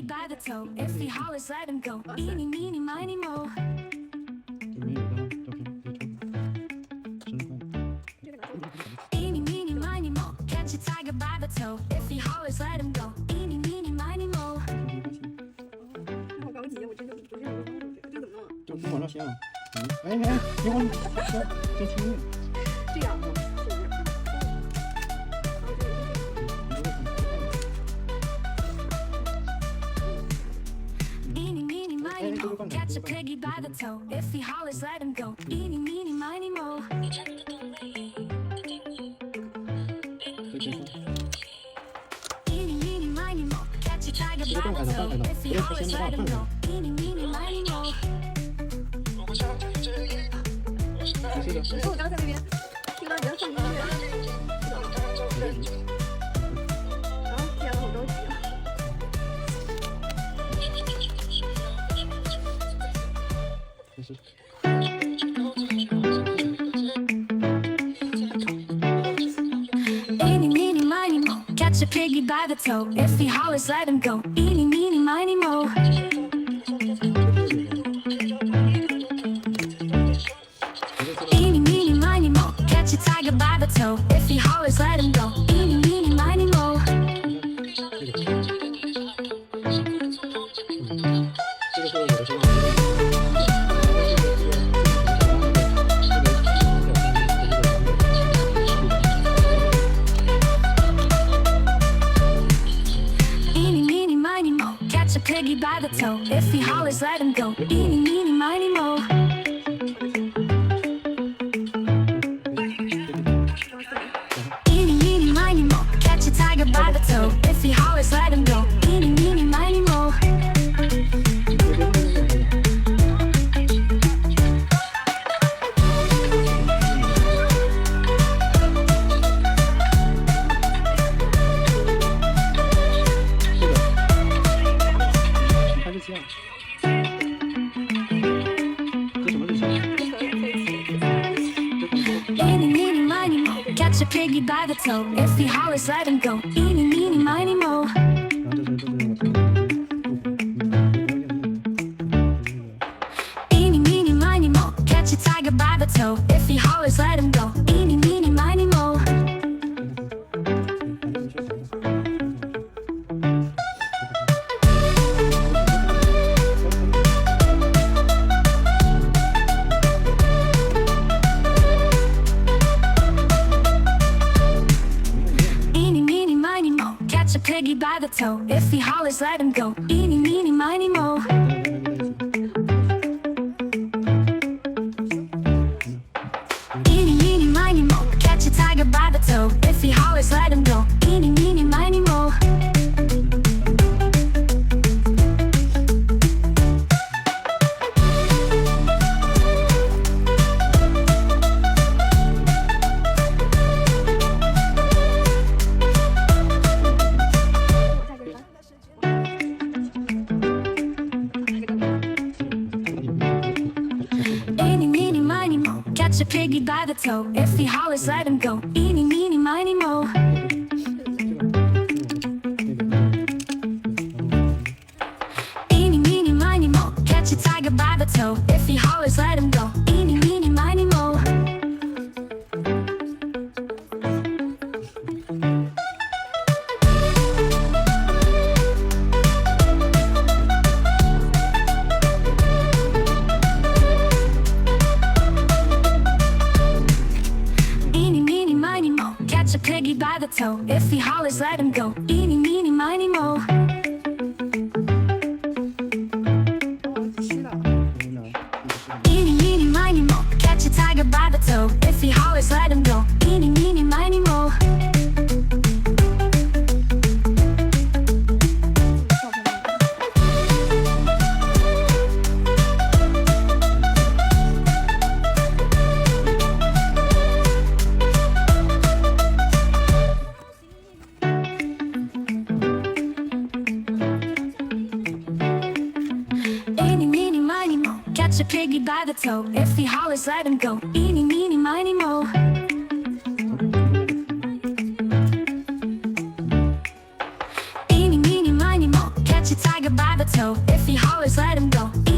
by the toe. If he hollers, let him go. Eeny, meeny, miny, mo. 这里面有张照片，可以抽。生日快乐。 Eeny, meeny, miny, mo. Catch a tiger by the toe. If he hollers, let him go. Eeny, meeny, miny, mo. 好高级，我真的不是很高级，这怎么弄啊？就往上掀啊！哎，别往里先听音乐。这样，Eeny, meeny, miny, mo. Catch a piggy by the toe. If he hollers, let him go. Eeny, meeny, miny, mo. 对对对。 Eeny, meeny, miny, mo. Catch a tiger by the toe. If he hollers, let him go. Eeny, meeny, miny, mo. 是的。我刚才那边听到你在放音乐，然后天呐，好着急啊！ 没事。 Eeny, meeny, miny, mo. Catch a piggy by the toe. If he hollers, let him go. Eeny, meeny, miny, mo. Eeny, meeny, miny, mo. Catch a tiger by the toe. If he hollers, let him go. Eeny, meeny, miny, mo. 这个是我的声音。 Eeny, meeny, miny, mo. Catch a piggy by the toe. If he hollers, let him go. Eeny, meeny, miny, mo. Eeny, meeny, miny, mo. Catch a tiger by the toe. If he hollers, let him go. Eeny, meeny, miny, mo. 看日期啊。这什么日期啊？ Eeny, meeny, miny, mo. Catch a piggy by the toe. If he hollers, let him go. Eeny, meeny, miny, mo. 然后这是我。 Eeny, meeny, miny, mo. Catch a tiger by the toe. If he hollers, let him go. Eeny, meeny, miny, mo. 'Eeny, meeny, miny, mo. Catch a piggy by the toe. If he hollers, let him go. Eeny, meeny, miny, mo. Eeny, meeny, miny, mo. Catch a tiger by the toe. If he hollers, let him go. Eeny, meeny, miny, mo. 下个班。 Eeny, meeny, miny, mo. Catch a piggy by the toe. If he hollers, let him go. Eeny, meeny, miny, mo. Eeny, meeny, miny, mo. Catch a tiger by the toe. If he hollers, let him go. Eeny, meeny, miny, mo. 'Eeny, meeny, miny, mo. Catch a piggy by the toe. If he hollers, let him go. Eeny, meeny, miny, mo. 吃了。 Eeny, meeny, miny, mo. Catch a tiger by the toe. If he hollers, let him go. Eeny, meeny, miny, mo. 照片吗？ Eeny, meeny, miny, mo. Catch a piggy by the toe. If he hollers, let him go. Eeny, meeny, miny, mo. Eeny, meeny, miny, mo. Catch catch a tiger by the toe. If he hollers, let him go.